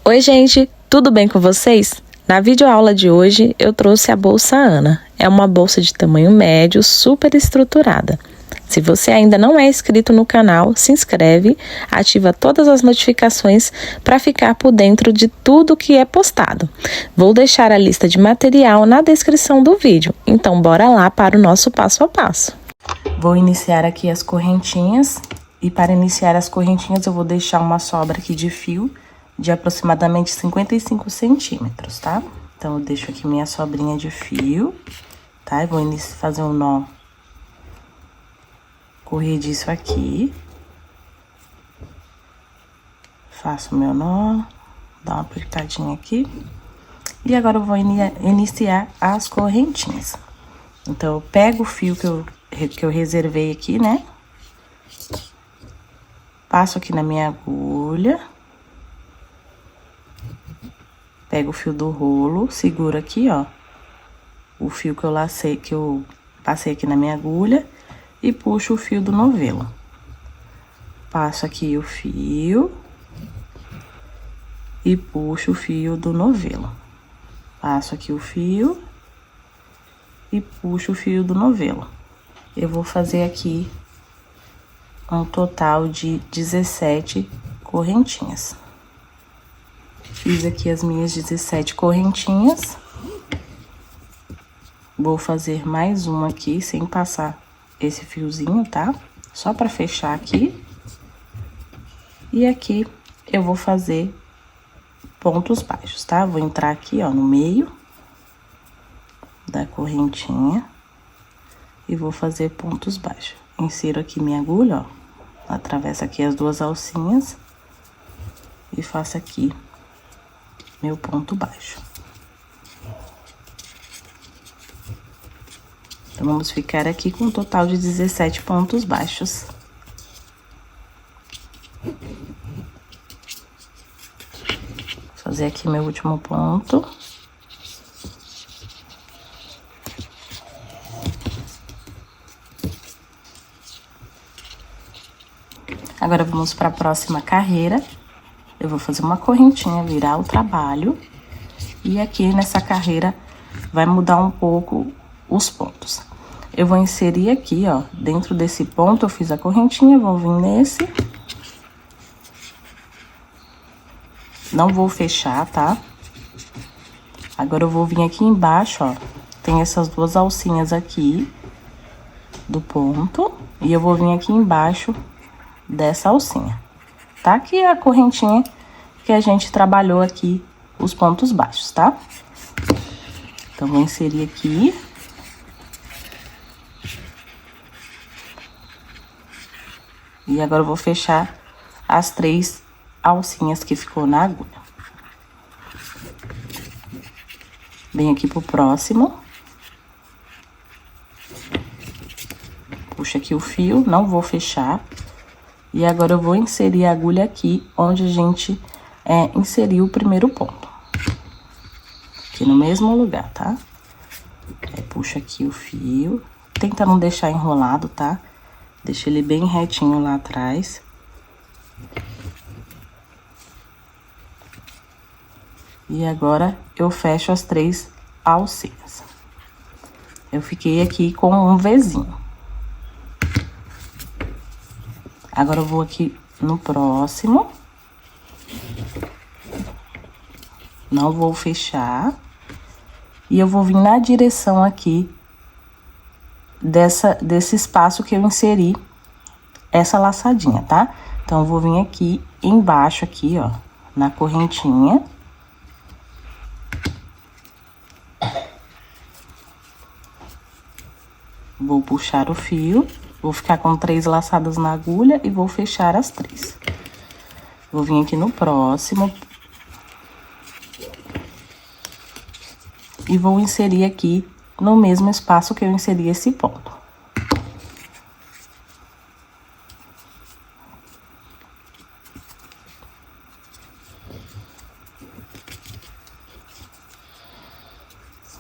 Oi gente, tudo bem com vocês? Na videoaula de hoje eu trouxe a bolsa Ana. É uma bolsa de tamanho médio, super estruturada. Se você ainda não é inscrito no canal, se inscreve, ativa todas as notificações para ficar por dentro de tudo que é postado. Vou deixar a lista de material na descrição do vídeo, então bora lá para o nosso passo a passo. Vou iniciar aqui as correntinhas e para iniciar as correntinhas eu vou deixar uma sobra aqui de fio de aproximadamente 55 centímetros, tá? Então, eu deixo aqui minha sobrinha de fio, tá? E vou fazer um nó corrediço aqui. Faço o meu nó, dá uma apertadinha aqui. E agora eu vou iniciar as correntinhas. Então, eu pego o fio que eu reservei aqui, né? Passo aqui na minha agulha. Pego o fio do rolo, seguro aqui, ó, o fio que eu lacei, que eu passei aqui na minha agulha e puxo o fio do novelo. Passo aqui o fio e puxo o fio do novelo. Passo aqui o fio e puxo o fio do novelo. Eu vou fazer aqui um total de 17 correntinhas. Fiz aqui as minhas 17 correntinhas. Vou fazer mais uma aqui, sem passar esse fiozinho, tá? Só pra fechar aqui. E aqui eu vou fazer pontos baixos, tá? Vou entrar aqui, ó, no meio da correntinha. E vou fazer pontos baixos. Insiro aqui minha agulha, ó. Atravesso aqui as duas alcinhas. E faço aqui meu ponto baixo. Então, vamos ficar aqui com um total de 17 pontos baixos. Vou fazer aqui meu último ponto. Agora, vamos para a próxima carreira. Eu vou fazer uma correntinha, virar o trabalho. E aqui nessa carreira vai mudar um pouco os pontos. Eu vou inserir aqui, ó, dentro desse ponto eu fiz a correntinha, vou vir nesse. Não vou fechar, tá? Agora eu vou vir aqui embaixo, ó. Tem essas duas alcinhas aqui do ponto. E eu vou vir aqui embaixo dessa alcinha. Tá? Aqui é a correntinha que a gente trabalhou aqui, os pontos baixos, tá? Então, vou inserir aqui. E agora eu vou fechar as 3 alcinhas que ficou na agulha. Venho aqui pro próximo. Puxo aqui o fio, não vou fechar. E agora eu vou inserir a agulha aqui, onde a gente inseriu o primeiro ponto. Aqui no mesmo lugar, tá? Puxo aqui o fio. Tenta não deixar enrolado, tá? Deixa ele bem retinho lá atrás. E agora, eu fecho as 3 alcinhas. Eu fiquei aqui com um Vzinho. Agora, eu vou aqui no próximo. Não vou fechar. E eu vou vir na direção aqui desse espaço que eu inseri essa laçadinha, tá? Então, eu vou vir aqui embaixo, aqui, ó, na correntinha. Vou puxar o fio. Vou ficar com 3 laçadas na agulha e vou fechar as 3. Vou vir aqui no próximo. E vou inserir aqui no mesmo espaço que eu inseri esse ponto.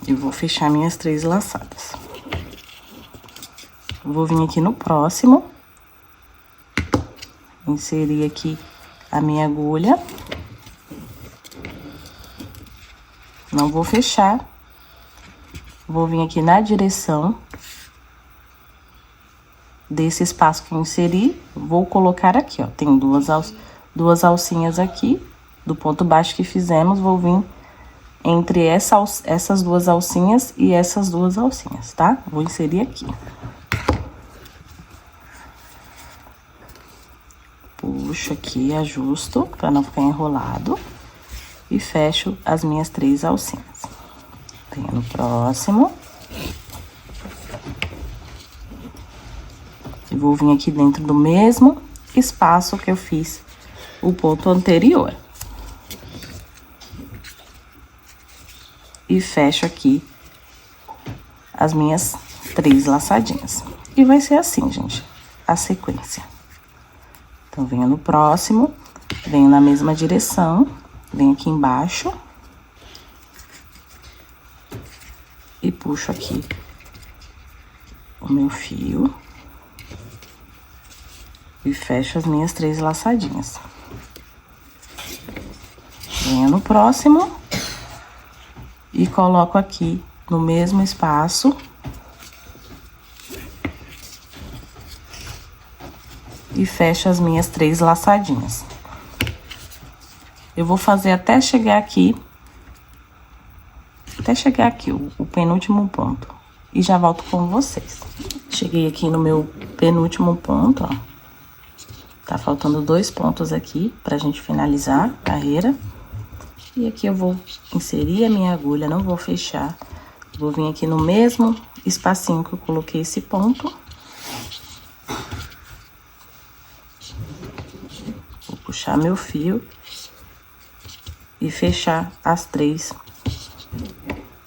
E vou fechar minhas 3 laçadas. Vou vir aqui no próximo. Inserir aqui a minha agulha. Não vou fechar. Vou vir aqui na direção desse espaço que eu inseri. Vou colocar aqui, ó. Tem duas alcinhas aqui, do ponto baixo que fizemos. Vou vir entre essas duas alcinhas e essas duas alcinhas, tá? Vou inserir aqui. Puxo aqui, ajusto para não ficar enrolado. E fecho as minhas 3 alcinhas. Venho no próximo. E vou vir aqui dentro do mesmo espaço que eu fiz o ponto anterior. E fecho aqui as minhas 3 laçadinhas. E vai ser assim, gente, a sequência. Então, venho no próximo, venho na mesma direção, venho aqui embaixo. E puxo aqui o meu fio. E fecho as minhas 3 laçadinhas. Venho no próximo. E coloco aqui no mesmo espaço. E fecho as minhas 3 laçadinhas. Eu vou fazer até chegar aqui. O penúltimo ponto. E já volto com vocês. Cheguei aqui no meu penúltimo ponto, ó. Tá faltando 2 pontos aqui pra gente finalizar a carreira. E aqui eu vou inserir a minha agulha, não vou fechar. Vou vir aqui no mesmo espacinho que eu coloquei esse ponto. Vou puxar meu fio e fechar as 3.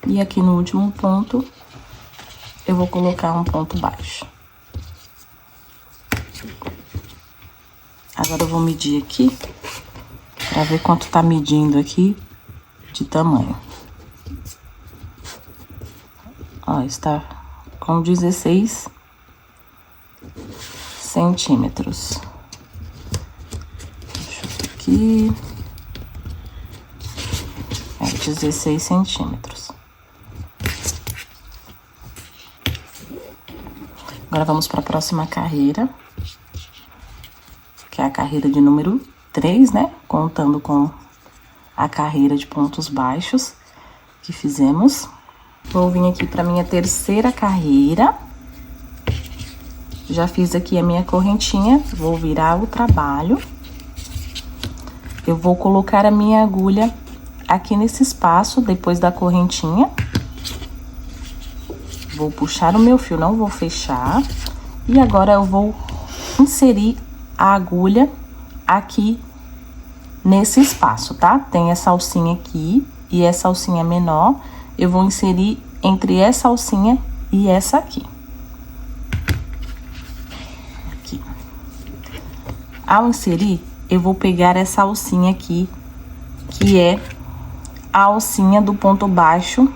E aqui no último ponto, eu vou colocar um ponto baixo. Agora eu vou medir aqui, pra ver quanto tá medindo aqui de tamanho. Ó, está com 16 centímetros. Deixa eu ver aqui. 16 centímetros. Agora vamos para a próxima carreira, que é a carreira de número 3, né? Contando com a carreira de pontos baixos que fizemos. Vou vir aqui para minha terceira carreira. Já fiz aqui a minha correntinha, vou virar o trabalho. Eu vou colocar a minha agulha aqui nesse espaço, depois da correntinha. Vou puxar o meu fio, não vou fechar. E agora eu vou inserir a agulha aqui nesse espaço, tá? Tem essa alcinha aqui e essa alcinha menor. Eu vou inserir entre essa alcinha e essa aqui. Aqui. Ao inserir, eu vou pegar essa alcinha aqui, que é a alcinha do ponto baixo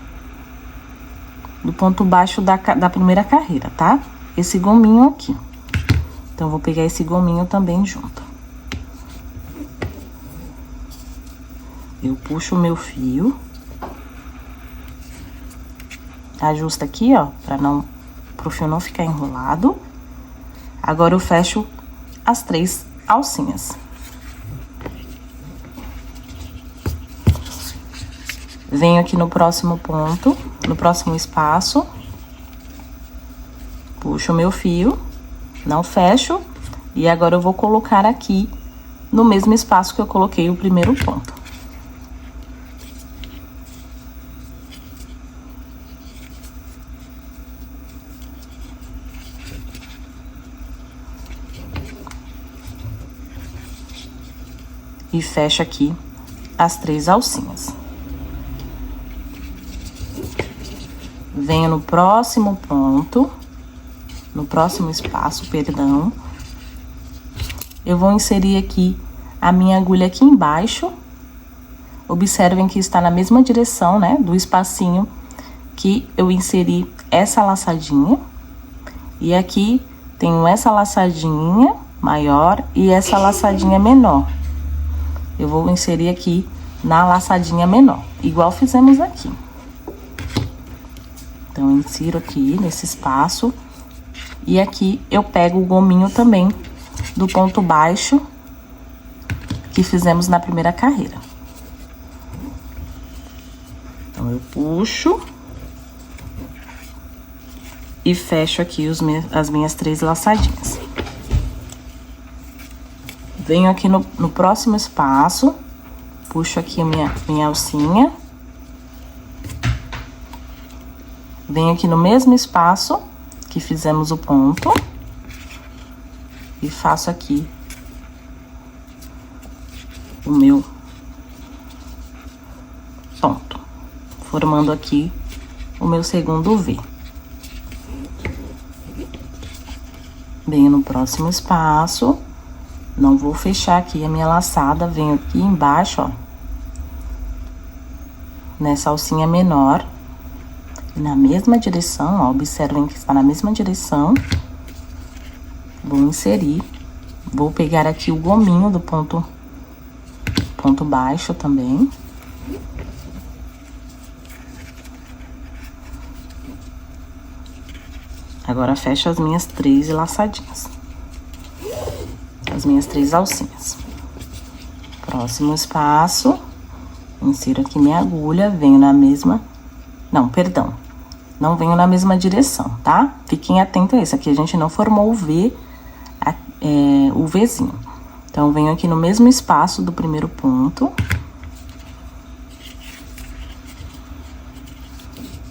da primeira carreira, tá? Esse gominho aqui. Então, vou pegar esse gominho também junto. Eu puxo o meu fio. Ajusta aqui, ó, pro fio não ficar enrolado. Agora, eu fecho as 3 alcinhas. Venho aqui no próximo ponto, no próximo espaço. Puxo o meu fio, não fecho. E agora eu vou colocar aqui no mesmo espaço que eu coloquei o primeiro ponto. E fecho aqui as 3 alcinhas. Venho no próximo ponto, no próximo espaço, perdão. Eu vou inserir aqui a minha agulha aqui embaixo. Observem que está na mesma direção, né, do espacinho que eu inseri essa laçadinha. E aqui tenho essa laçadinha maior e essa laçadinha menor. Eu vou inserir aqui na laçadinha menor, igual fizemos aqui. Então, eu insiro aqui nesse espaço. E aqui eu pego o gominho também do ponto baixo que fizemos na primeira carreira. Então, eu puxo e fecho aqui as minhas 3 laçadinhas. Venho aqui no próximo espaço, puxo aqui a minha alcinha. Venho aqui no mesmo espaço que fizemos o ponto e faço aqui o meu ponto, formando aqui o meu segundo V. Venho no próximo espaço, não vou fechar aqui a minha laçada, venho aqui embaixo, ó, nessa alcinha menor, na mesma direção, ó, observem que está na mesma direção. Vou inserir, vou pegar aqui o gominho do ponto baixo também. Agora, fecho as minhas 3 laçadinhas. As minhas 3 alcinhas. Próximo espaço, insiro aqui minha agulha, venho na mesma... Não, perdão. Não venho na mesma direção, tá? Fiquem atentos a isso. Aqui a gente não formou o V, o Vzinho. Então, venho aqui no mesmo espaço do primeiro ponto.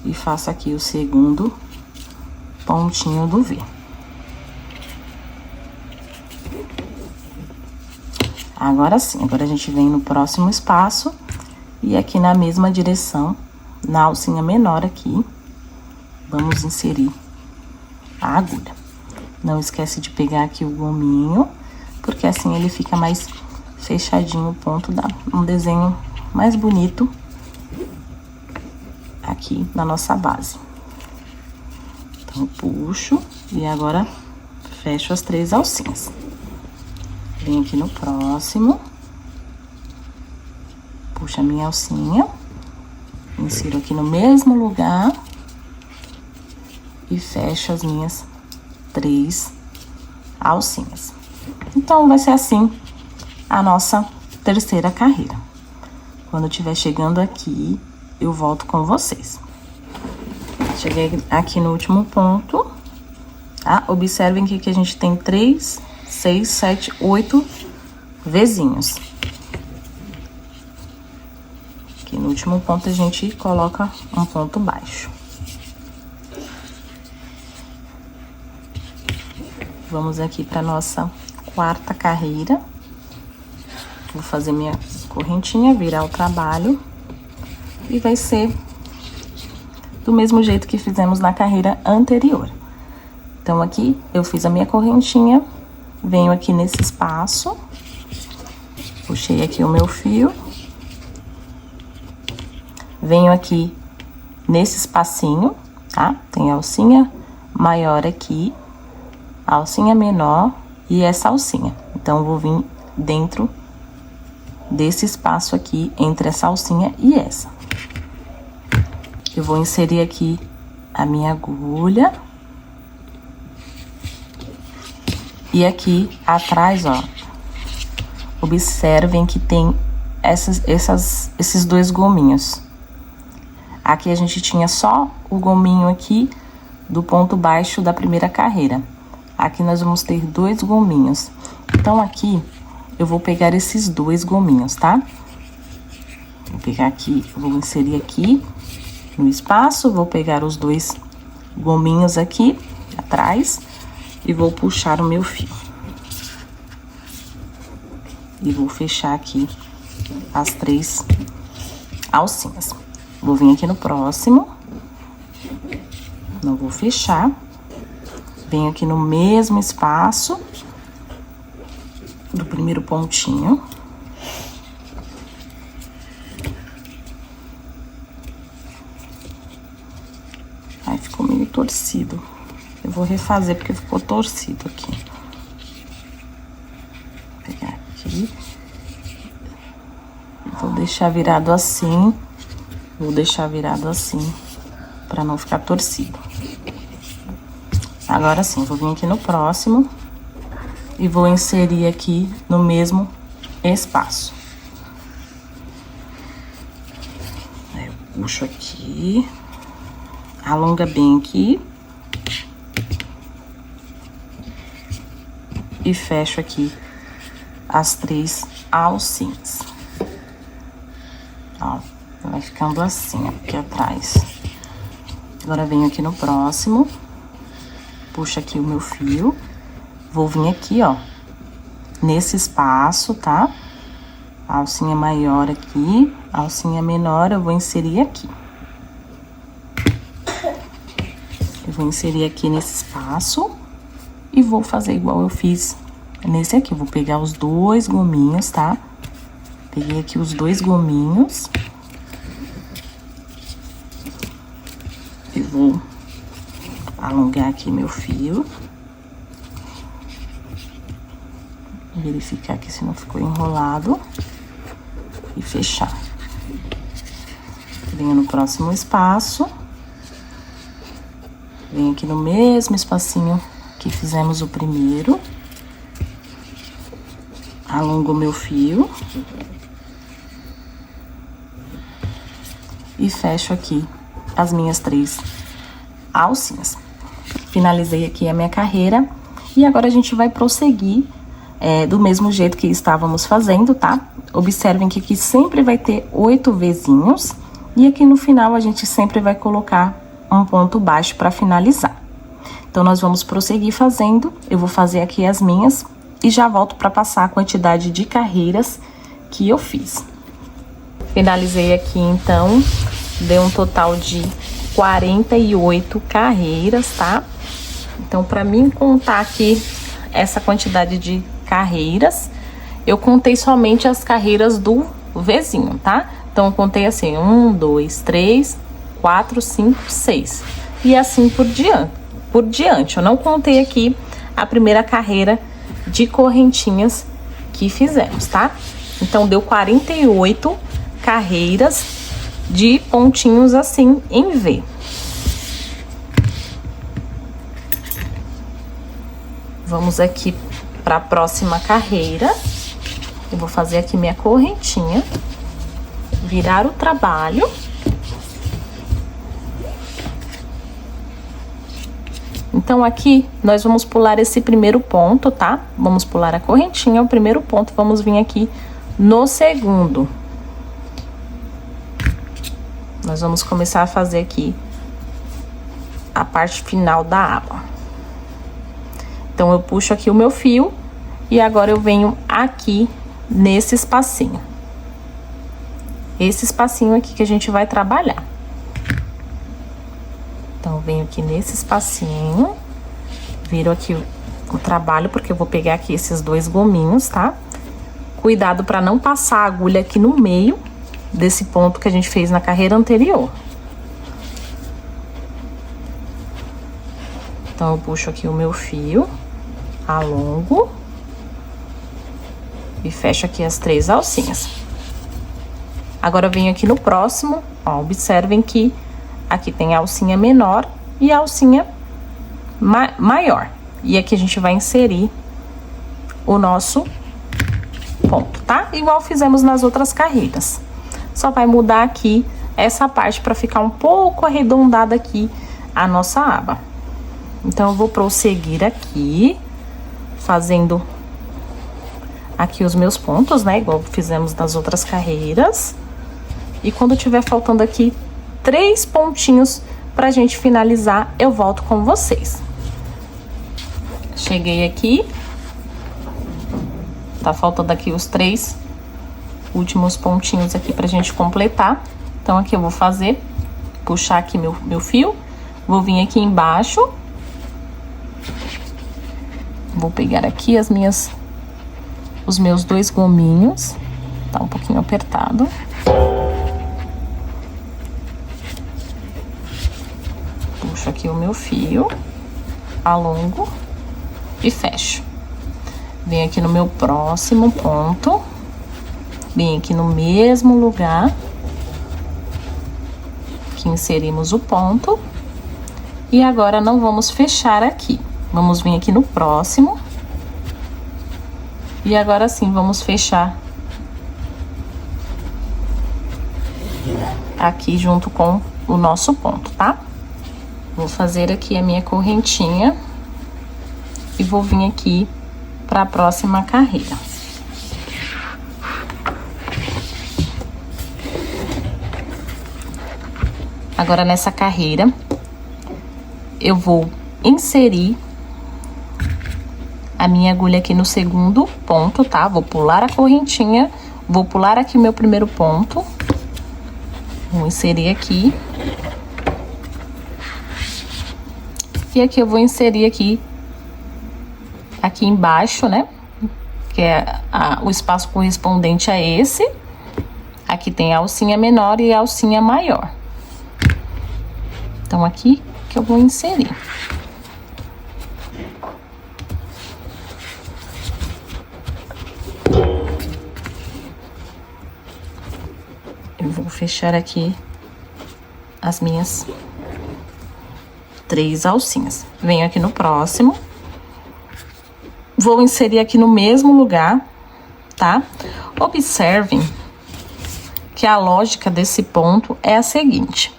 E faço aqui o segundo pontinho do V. Agora sim, agora a gente vem no próximo espaço e aqui na mesma direção, na alcinha menor aqui, vamos inserir a agulha. Não esquece de pegar aqui o gominho, porque assim ele fica mais fechadinho o ponto, dá um desenho mais bonito aqui na nossa base. Então, puxo e agora fecho as 3 alcinhas. Venho aqui no próximo, puxo a minha alcinha, insiro aqui no mesmo lugar e fecho as minhas 3 alcinhas. Então, vai ser assim a nossa terceira carreira. Quando eu estiver chegando aqui, eu volto com vocês. Cheguei aqui no último ponto, tá? Observem que aqui a gente tem 3, 6, 7, 8 Vzinhos. Aqui no último ponto a gente coloca um ponto baixo. Vamos aqui para nossa quarta carreira. Vou fazer minha correntinha, virar o trabalho. E vai ser do mesmo jeito que fizemos na carreira anterior. Então, aqui eu fiz a minha correntinha, venho aqui nesse espaço, puxei aqui o meu fio, venho aqui nesse espacinho, tá? Tem a alcinha maior aqui, a alcinha menor e essa alcinha. Então, eu vou vir dentro desse espaço aqui, entre essa alcinha e essa. Eu vou inserir aqui a minha agulha. E aqui atrás, ó, observem que tem esses 2 gominhos. Aqui a gente tinha só o gominho aqui do ponto baixo da primeira carreira. Aqui nós vamos ter 2 gominhos. Então, aqui eu vou pegar esses 2 gominhos, tá? Vou pegar aqui, vou inserir aqui no espaço, vou pegar os 2 gominhos aqui atrás e vou puxar o meu fio. E vou fechar aqui as 3 alcinhas. Vou vir aqui no próximo, não vou fechar, venho aqui no mesmo espaço do primeiro pontinho. Aí ficou meio torcido. Eu vou refazer porque ficou torcido aqui. Vou pegar aqui. Vou deixar virado assim. Vou deixar virado assim, pra não ficar torcido. Agora sim, vou vir aqui no próximo e vou inserir aqui no mesmo espaço. Aí eu puxo aqui, alonga bem aqui. E fecho aqui as 3 alcinhas. Ó, vai ficando assim, ó, aqui atrás. Agora venho aqui no próximo, puxo aqui o meu fio, vou vir aqui, ó, nesse espaço, tá? A alcinha maior aqui, a alcinha menor eu vou inserir aqui. Eu vou inserir aqui nesse espaço e vou fazer igual eu fiz nesse aqui. Vou pegar os 2 gominhos, tá? Peguei aqui os 2 gominhos. E vou alongar aqui meu fio. Verificar aqui se não ficou enrolado. E fechar. Venho no próximo espaço. Venho aqui no mesmo espacinho que fizemos o primeiro. Alongo meu fio. E fecho aqui as minhas 3 alcinhas. Finalizei aqui a minha carreira. E agora a gente vai prosseguir do mesmo jeito que estávamos fazendo, tá? Observem que aqui sempre vai ter 8 vezinhos. E aqui no final a gente sempre vai colocar um ponto baixo para finalizar. Então, nós vamos prosseguir fazendo. Eu vou fazer aqui as minhas e já volto para passar a quantidade de carreiras que eu fiz. Finalizei aqui, então, deu um total de 48 carreiras, tá? Então, para mim contar aqui essa quantidade de carreiras, eu contei somente as carreiras do Vzinho, tá? Então, eu contei assim, 1, 2, 3, 4, 5, 6. E assim por diante. Eu não contei aqui a primeira carreira de correntinhas que fizemos, tá? Então, deu 48 carreiras de pontinhos assim em V. Vamos aqui para a próxima carreira. Eu vou fazer aqui minha correntinha, virar o trabalho. Então, aqui, nós vamos pular esse primeiro ponto, tá? Vamos pular a correntinha, o primeiro ponto, vamos vir aqui no segundo. Nós vamos começar a fazer aqui a parte final da aba. Então, eu puxo aqui o meu fio e agora eu venho aqui nesse espacinho. Esse espacinho aqui que a gente vai trabalhar. Então, eu venho aqui nesse espacinho, viro aqui o trabalho, porque eu vou pegar aqui esses 2 gominhos, tá? Cuidado para não passar a agulha aqui no meio desse ponto que a gente fez na carreira anterior. Então, eu puxo aqui o meu fio, alongo e fecho aqui as 3 alcinhas. Agora, eu venho aqui no próximo, ó, observem que aqui tem a alcinha menor e a alcinha maior. E aqui a gente vai inserir o nosso ponto, tá? Igual fizemos nas outras carreiras. Só vai mudar aqui essa parte para ficar um pouco arredondada aqui a nossa aba. Então, eu vou prosseguir aqui, fazendo aqui os meus pontos, né? Igual fizemos nas outras carreiras. E quando tiver faltando aqui 3 pontinhos pra gente finalizar, eu volto com vocês. Cheguei aqui. Tá faltando aqui os 3 últimos pontinhos aqui pra gente completar. Então, aqui eu vou fazer, puxar aqui meu fio, vou vir aqui embaixo. Vou pegar aqui os meus 2 gominhos. Tá um pouquinho apertado. Puxo aqui o meu fio, alongo e fecho. Venho aqui no meu próximo ponto Bem aqui no mesmo lugar que inserimos o ponto. E agora não vamos fechar aqui. Vamos vir aqui no próximo. E agora sim, vamos fechar aqui junto com o nosso ponto, tá? Vou fazer aqui a minha correntinha e vou vir aqui para a próxima carreira. Agora, nessa carreira, eu vou inserir a minha agulha aqui no segundo ponto, tá? Vou pular a correntinha, vou pular aqui o meu primeiro ponto, vou inserir aqui. E aqui eu vou inserir aqui embaixo, né? Que é o espaço correspondente a esse. Aqui tem a alcinha menor e a alcinha maior. Então, aqui que eu vou inserir. Eu vou fechar aqui as minhas 3 alcinhas. Venho aqui no próximo. Vou inserir aqui no mesmo lugar, tá? Observem que a lógica desse ponto é a seguinte.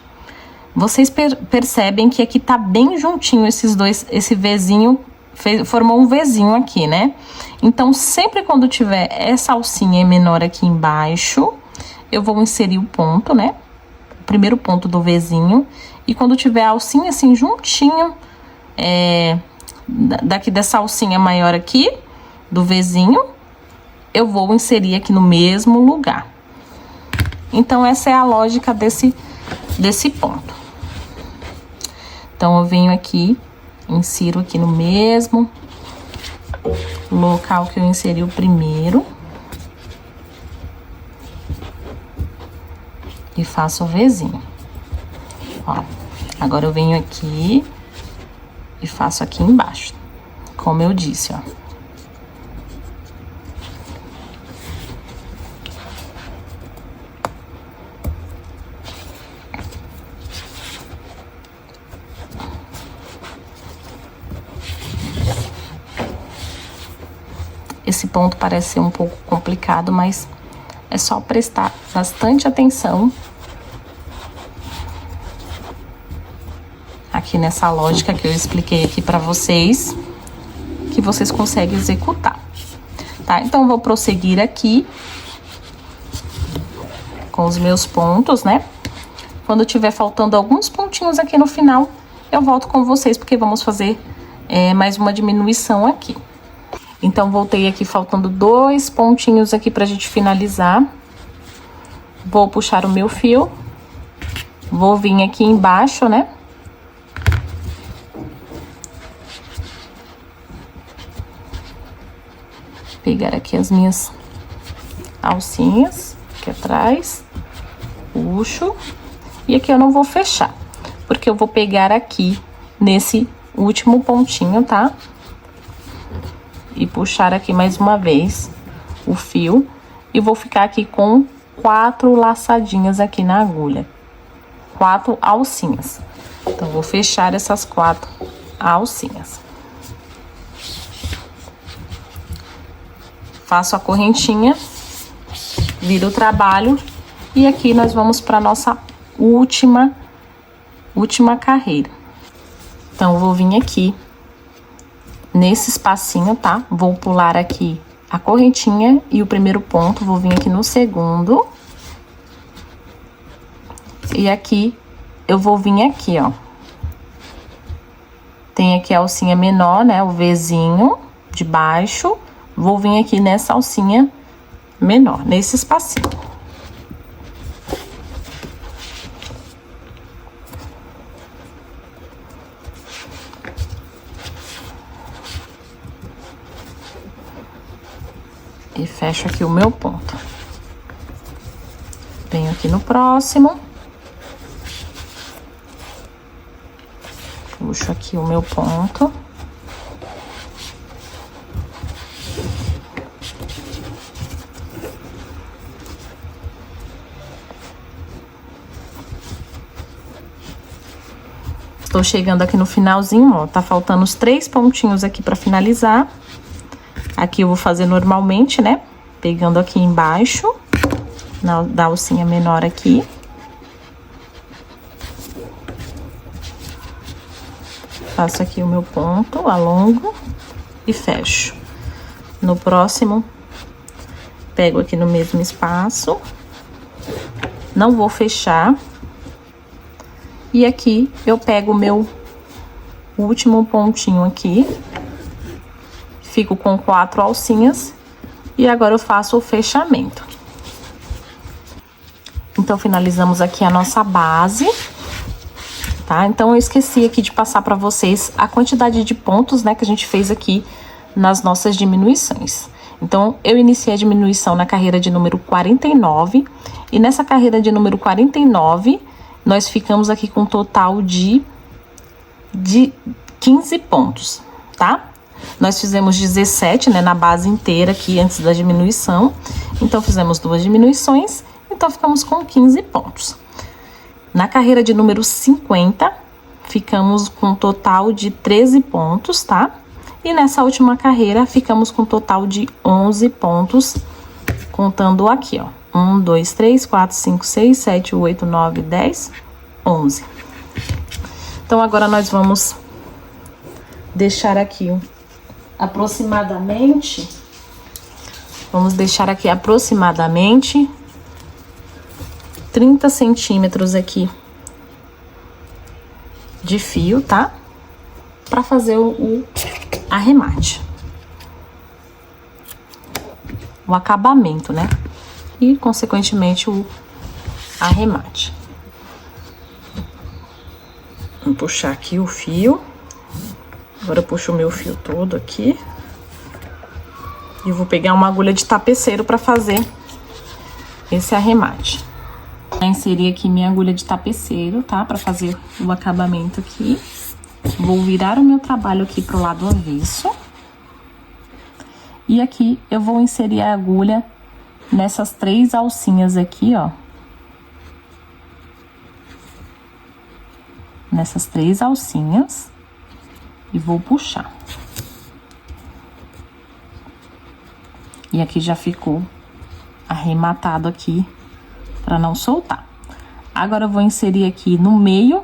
Vocês percebem que aqui tá bem juntinho esses dois, esse Vzinho, formou um Vzinho aqui, né? Então, sempre quando tiver essa alcinha menor aqui embaixo, eu vou inserir o ponto, né? O primeiro ponto do Vzinho. E quando tiver a alcinha assim juntinho, daqui dessa alcinha maior aqui, do Vzinho, eu vou inserir aqui no mesmo lugar. Então, essa é a lógica desse ponto. Então, eu venho aqui, insiro aqui no mesmo local que eu inseri o primeiro. E faço o Vzinho. Ó, agora eu venho aqui e faço aqui embaixo, como eu disse, ó. Esse ponto parece ser um pouco complicado, mas é só prestar bastante atenção aqui nessa lógica que eu expliquei aqui pra vocês, que vocês conseguem executar, tá? Então, eu vou prosseguir aqui com os meus pontos, né? Quando tiver faltando alguns pontinhos aqui no final, eu volto com vocês, porque vamos fazer mais uma diminuição aqui. Então, voltei aqui faltando 2 pontinhos aqui pra gente finalizar. Vou puxar o meu fio. Vou vir aqui embaixo, né? Pegar aqui as minhas alcinhas aqui atrás. Puxo. E aqui eu não vou fechar, porque eu vou pegar aqui nesse último pontinho, tá? E puxar aqui mais uma vez o fio. E vou ficar aqui com 4 laçadinhas aqui na agulha. 4 alcinhas. Então, vou fechar essas 4 alcinhas. Faço a correntinha, viro o trabalho. E aqui nós vamos para nossa última carreira. Então, vou vir aqui nesse espacinho, tá? Vou pular aqui a correntinha e o primeiro ponto, vou vir aqui no segundo. E aqui, eu vou vir aqui, ó. Tem aqui a alcinha menor, né? O Vzinho de baixo. Vou vir aqui nessa alcinha menor, nesse espacinho. E fecho aqui o meu ponto. Venho aqui no próximo. Puxo aqui o meu ponto. Estou chegando aqui no finalzinho, ó, tá faltando os 3 pontinhos aqui pra finalizar. Aqui eu vou fazer normalmente, né? Pegando aqui embaixo, da alcinha menor aqui. Faço aqui o meu ponto, alongo e fecho. No próximo, pego aqui no mesmo espaço. Não vou fechar. E aqui eu pego o meu último pontinho aqui. Fico com 4 alcinhas. E agora eu faço o fechamento. Então, finalizamos aqui a nossa base. Tá? Então, eu esqueci aqui de passar pra vocês a quantidade de pontos, né, que a gente fez aqui nas nossas diminuições. Então, eu iniciei a diminuição na carreira de número 49. E nessa carreira de número 49, nós ficamos aqui com um total de 15 pontos, tá? Nós fizemos 17, né, na base inteira aqui antes da diminuição. Então, fizemos 2 diminuições, então ficamos com 15 pontos. Na carreira de número 50, ficamos com um total de 13 pontos, tá? E nessa última carreira, ficamos com um total de 11 pontos, contando aqui, ó. 1, 2, 3, 4, 5, 6, 7, 8, 9, 10, 11. Então, agora nós vamos deixar aqui aproximadamente... Vamos deixar aqui aproximadamente 30 centímetros aqui de fio, tá? Pra fazer o arremate. O acabamento, né? E, consequentemente, o arremate. Vou puxar aqui o fio. Agora eu puxo o meu fio todo aqui. E vou pegar uma agulha de tapeceiro pra fazer esse arremate. Vou inserir aqui minha agulha de tapeceiro, tá? Pra fazer o acabamento aqui. Vou virar o meu trabalho aqui pro lado avesso. E aqui eu vou inserir a agulha nessas 3 alcinhas aqui, ó. Nessas 3 alcinhas. E vou puxar. E aqui já ficou arrematado aqui, pra não soltar. Agora eu vou inserir aqui no meio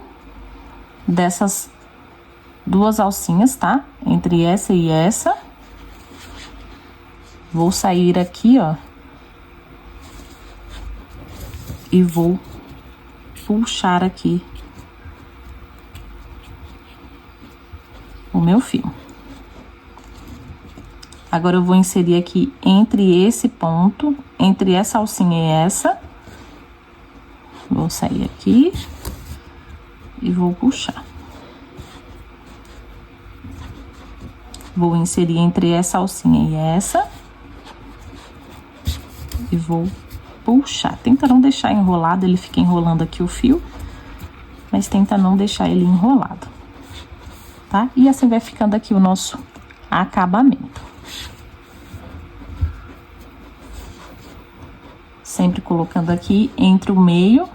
dessas 2 alcinhas, tá? Entre essa e essa. Vou sair aqui, ó. E vou puxar aqui o meu fio. Agora eu vou inserir aqui entre esse ponto, entre essa alcinha e essa. Vou sair aqui e vou puxar. Vou inserir entre essa alcinha e essa. E vou puxar. Tenta não deixar enrolado, ele fica enrolando aqui o fio. Mas tenta não deixar ele enrolado. Tá? E assim vai ficando aqui o nosso acabamento. Sempre colocando aqui entre o meio,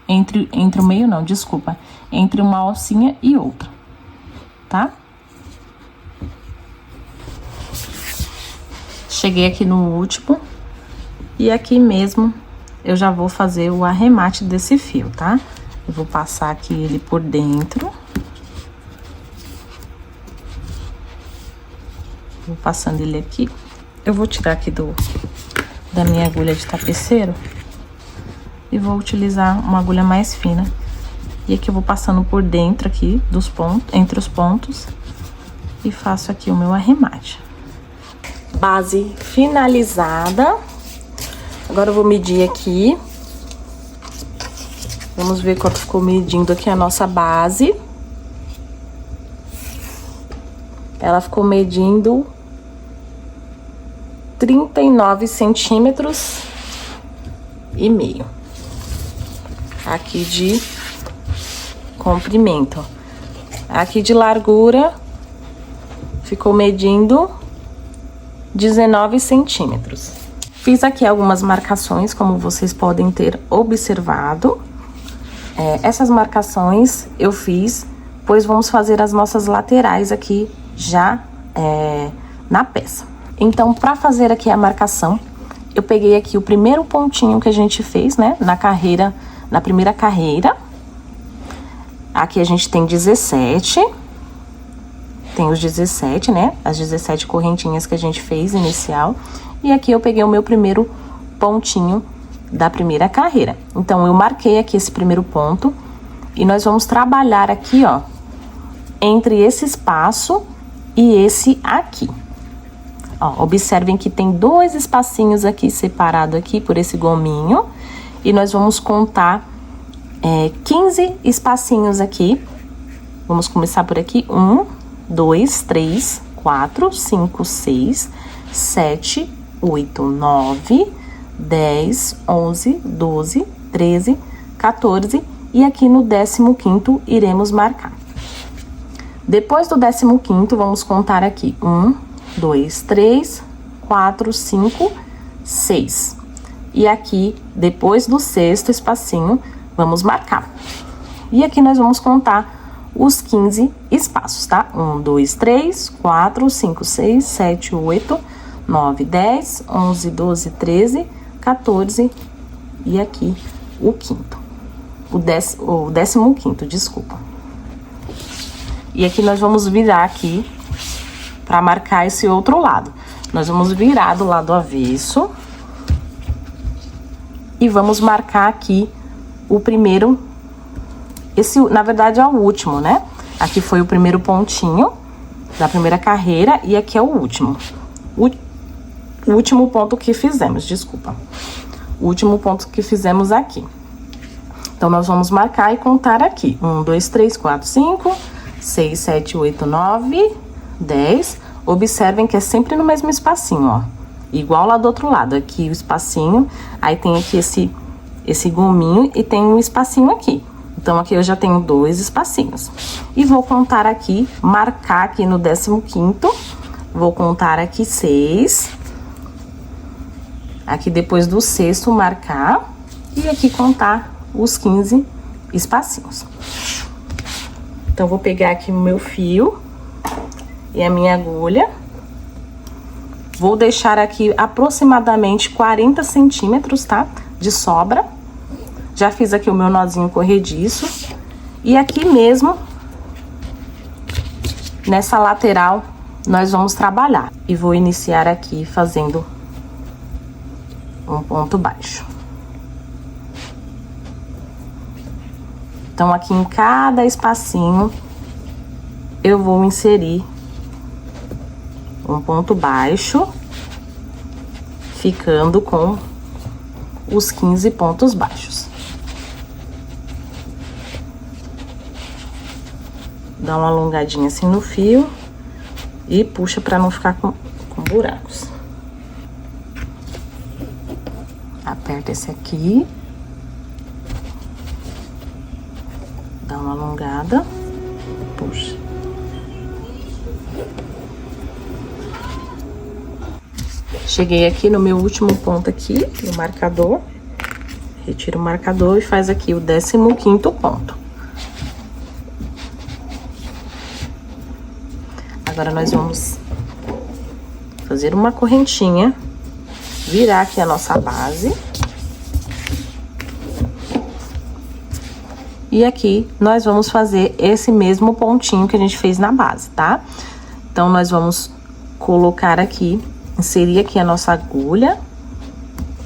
entre o meio não, desculpa, entre uma alcinha e outra, tá? Cheguei aqui no último e aqui mesmo eu já vou fazer o arremate desse fio, tá? Eu vou passar aqui ele por dentro. Vou passando ele aqui. Eu vou tirar aqui da minha agulha de tapeceiro e vou utilizar uma agulha mais fina. E aqui eu vou passando por dentro aqui dos pontos, entre os pontos, e faço aqui o meu arremate. Base finalizada. Agora eu vou medir aqui. Vamos ver quanto ficou medindo aqui a nossa base. Ela ficou medindo 39 centímetros e meio. Aqui de comprimento. Aqui de largura ficou medindo 19 centímetros. Fiz aqui algumas marcações, como vocês podem ter observado. Essas marcações eu fiz depois vamos fazer as nossas laterais aqui já na peça. Então, para fazer aqui a marcação, eu peguei aqui o primeiro pontinho que a gente fez, né, na primeira carreira. Aqui a gente tem 17, tem os 17, né, as 17 correntinhas que a gente fez inicial. E aqui eu peguei o meu primeiro pontinho da primeira carreira. Então, eu marquei aqui esse primeiro ponto e nós vamos trabalhar aqui, ó, entre esse espaço e esse aqui. Ó, observem que tem 2 espacinhos aqui separado aqui por esse gominho. E nós vamos contar 15 espacinhos aqui. Vamos começar por aqui. 1, 2, 3, 4, 5, 6, 7, 8, 9, 10, 11, 12, 13, 14. E aqui no 15º iremos marcar. Depois do 15º, vamos contar aqui 1, 2, 3, 4, 5, 6. E aqui, depois do 6º espacinho, vamos marcar. E aqui nós vamos contar os 15 espaços, tá? 1, 2, 3, 4, 5, 6, 7, 8, 9, 10, 11, 12, 13, 14. E aqui o 5º. O 15º, desculpa. E aqui nós vamos virar aqui para marcar esse outro lado. Nós vamos virar do lado avesso. E vamos marcar aqui o primeiro, esse na verdade é o último, né? Aqui foi o primeiro pontinho da primeira carreira e aqui é o último. O último ponto que fizemos, desculpa. O último ponto que fizemos aqui. Então, nós vamos marcar e contar aqui. 1, 2, 3, 4, 5, 6, 7, 8, 9, 10. Observem que é sempre no mesmo espacinho, ó. Igual lá do outro lado. Aqui o espacinho, aí tem aqui esse gominho e tem um espacinho aqui. Então, aqui eu já tenho 2 espacinhos. E vou contar aqui, marcar aqui no 15º. Vou contar aqui 6. Aqui depois do 6º marcar. E aqui contar os 15 espacinhos. Então, vou pegar aqui o meu fio e a minha agulha. Vou deixar aqui aproximadamente 40 centímetros, tá? De sobra. Já fiz aqui o meu nozinho corrediço. E aqui mesmo, nessa lateral, nós vamos trabalhar. E vou iniciar aqui fazendo um ponto baixo. Então, aqui em cada espacinho, eu vou inserir um ponto baixo, ficando com os 15 pontos baixos. Dá uma alongadinha assim no fio e puxa para não ficar com buracos. Aperta esse aqui. Dá uma alongada, puxa. Cheguei aqui no meu último ponto aqui, no marcador. Retiro o marcador e faz aqui o 15º ponto. Agora, nós vamos fazer uma correntinha, virar aqui a nossa base. E aqui, nós vamos fazer esse mesmo pontinho que a gente fez na base, tá? Então, nós vamos colocar aqui, inserir aqui a nossa agulha.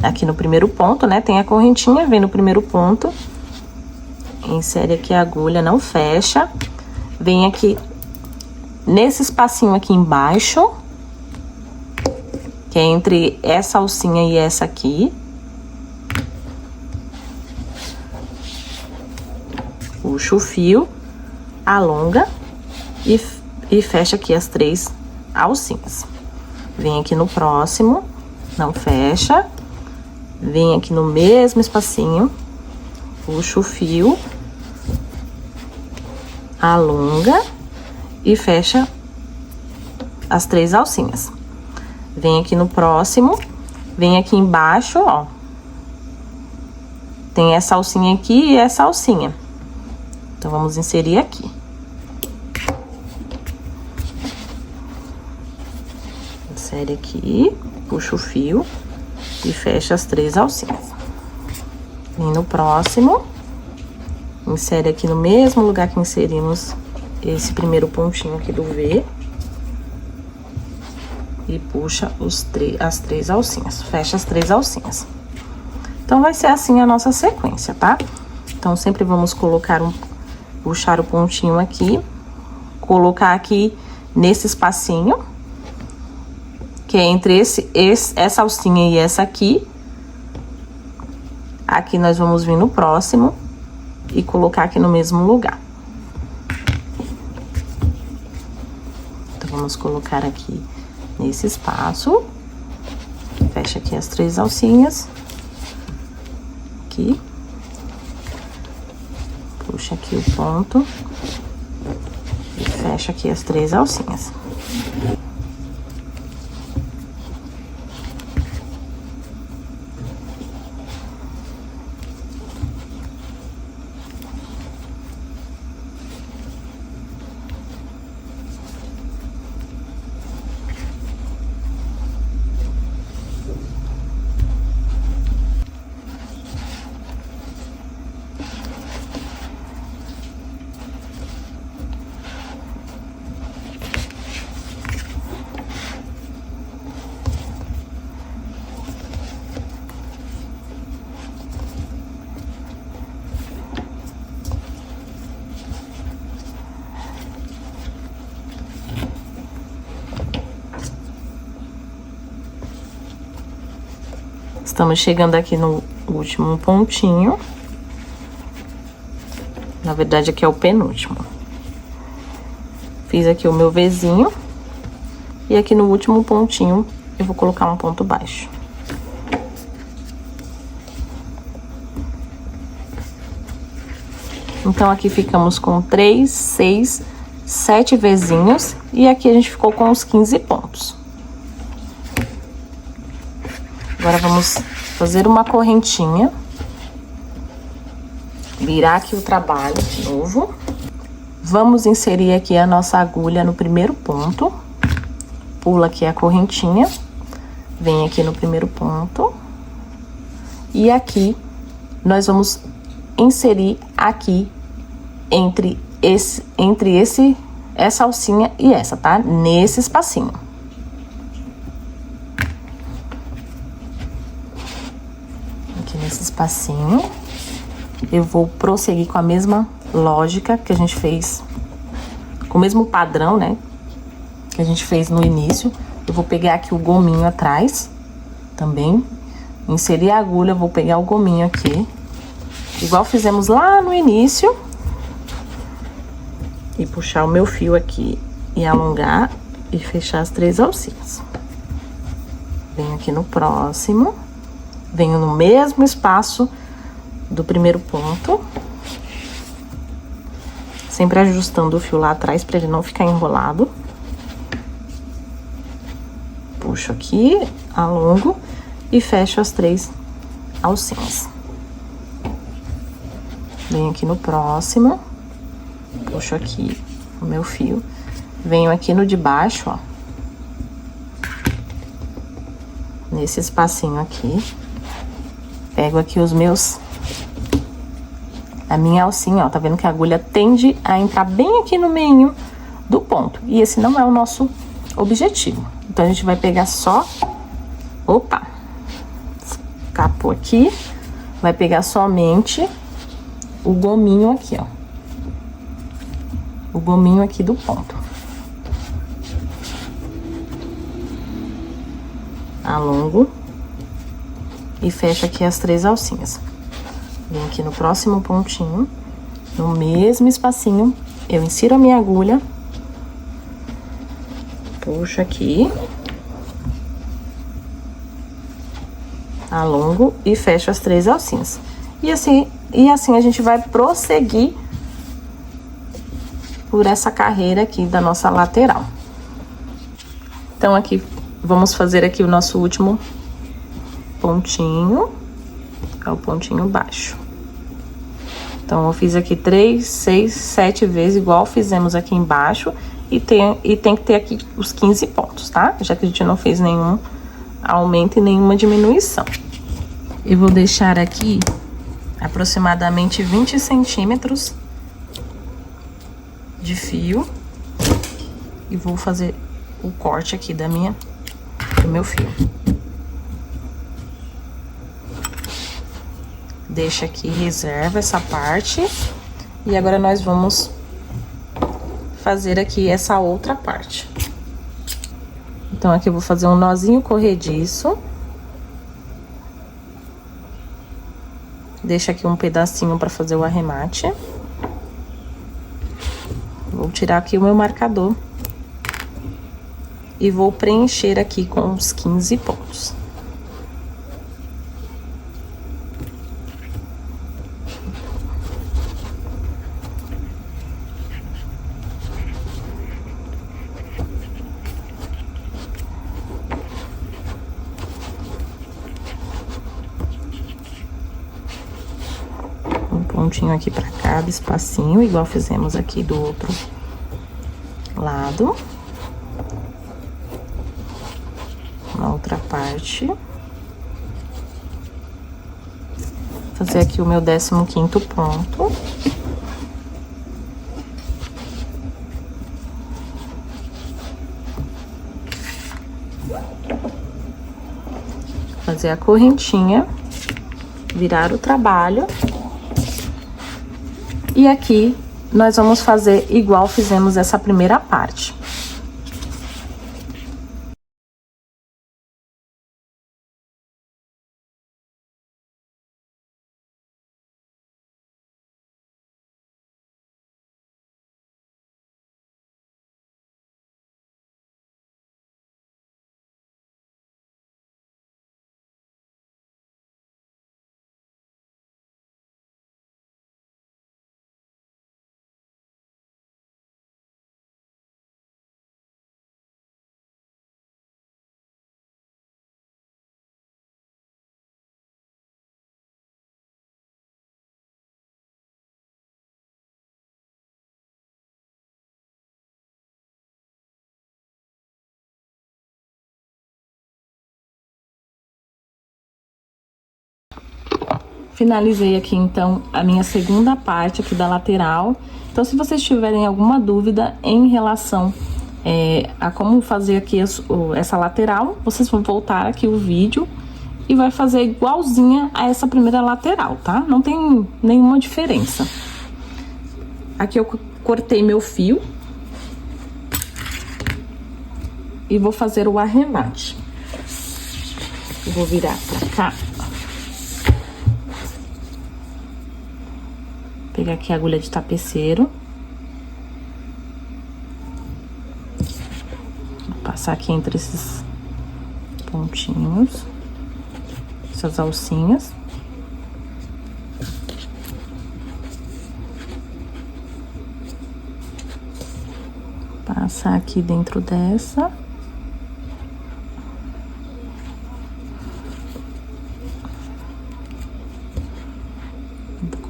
Aqui no primeiro ponto, né? Tem a correntinha, vem no primeiro ponto. Insere aqui a agulha, não fecha. Vem aqui, nesse espacinho aqui embaixo, que é entre essa alcinha e essa aqui. Puxa o fio, alonga e fecha aqui as 3 alcinhas. Vem aqui no próximo, não fecha. Vem aqui no mesmo espacinho, puxa o fio, alonga e fecha as 3 alcinhas. Vem aqui no próximo, vem aqui embaixo, ó. Tem essa alcinha aqui e essa alcinha. Então, vamos inserir aqui. Insere aqui, puxa o fio e fecha as 3 alcinhas. Vem no próximo, insere aqui no mesmo lugar que inserimos esse primeiro pontinho aqui do V. E puxa as 3 alcinhas, fecha as 3 alcinhas. Então, vai ser assim a nossa sequência, tá? Então, sempre vamos puxar o pontinho aqui, colocar aqui nesse espacinho, que é entre essa alcinha e essa aqui. Aqui nós vamos vir no próximo e colocar aqui no mesmo lugar. Então, vamos colocar aqui nesse espaço. Fecha aqui as 3 alcinhas. Aqui. Puxa aqui o ponto. E fecha aqui as 3 alcinhas. Estamos chegando aqui no último pontinho. Na verdade, aqui é o penúltimo. Fiz aqui o meu Vzinho. E aqui no último pontinho, eu vou colocar um ponto baixo. Então, aqui ficamos com 3, 6, 7 Vzinhos. E aqui a gente ficou com os 15 pontos. Agora, vamos fazer uma correntinha. Virar aqui o trabalho de novo. Vamos inserir aqui a nossa agulha no primeiro ponto. Pula aqui a correntinha. Vem aqui no primeiro ponto. E aqui, nós vamos inserir aqui entre essa alcinha e essa, tá? Nesse espacinho. Nesse espacinho, eu vou prosseguir com a mesma lógica que a gente fez, com o mesmo padrão, né, que a gente fez no início. Eu vou pegar aqui o gominho atrás, também, inserir a agulha, vou pegar o gominho aqui, igual fizemos lá no início, e puxar o meu fio aqui, e alongar, e fechar as 3 alcinhas. Venho aqui no próximo. Venho no mesmo espaço do primeiro ponto. Sempre ajustando o fio lá atrás para ele não ficar enrolado. Puxo aqui, alongo e fecho as 3 alcinhas. Venho aqui no próximo. Puxo aqui o meu fio. Venho aqui no de baixo, ó. Nesse espacinho aqui. Pego aqui a minha alcinha, ó, tá vendo que a agulha tende a entrar bem aqui no meio do ponto. E esse não é o nosso objetivo. Então, a gente vai pegar só... Opa! Escapou aqui. Vai pegar somente o gominho aqui, ó. O gominho aqui do ponto. Alongo. E fecho aqui as 3 alcinhas. Venho aqui no próximo pontinho, no mesmo espacinho, eu insiro a minha agulha, puxo aqui, alongo e fecho as 3 alcinhas. E assim a gente vai prosseguir por essa carreira aqui da nossa lateral. Então, aqui, vamos fazer aqui o nosso último pontinho, é o pontinho baixo. Então, eu fiz aqui 3, 6, 7 vezes, igual fizemos aqui embaixo, e tem que ter aqui os 15 pontos, tá? Já que a gente não fez nenhum aumento e nenhuma diminuição. Eu vou deixar aqui aproximadamente 20 centímetros de fio e vou fazer o corte aqui do meu fio. Deixa aqui, reserva essa parte. E agora nós vamos fazer aqui essa outra parte. Então, aqui eu vou fazer um nozinho corrediço. Deixa aqui um pedacinho para fazer o arremate. Vou tirar aqui o meu marcador. E vou preencher aqui com os 15 pontos. Pontinho aqui para cada espacinho, igual fizemos aqui do outro lado. Na outra parte. Fazer aqui o meu 15º ponto. Fazer a correntinha, virar o trabalho. E aqui, nós vamos fazer igual fizemos essa primeira parte. Finalizei aqui, então, a minha segunda parte aqui da lateral. Então, se vocês tiverem alguma dúvida em relação a como fazer aqui essa lateral, vocês vão voltar aqui o vídeo e vai fazer igualzinha a essa primeira lateral, tá? Não tem nenhuma diferença. Aqui eu cortei meu fio e vou fazer o arremate. Eu vou virar pra cá. Pegar aqui a agulha de tapeceiro. Vou passar aqui entre esses pontinhos, essas alcinhas. Passar aqui dentro dessa.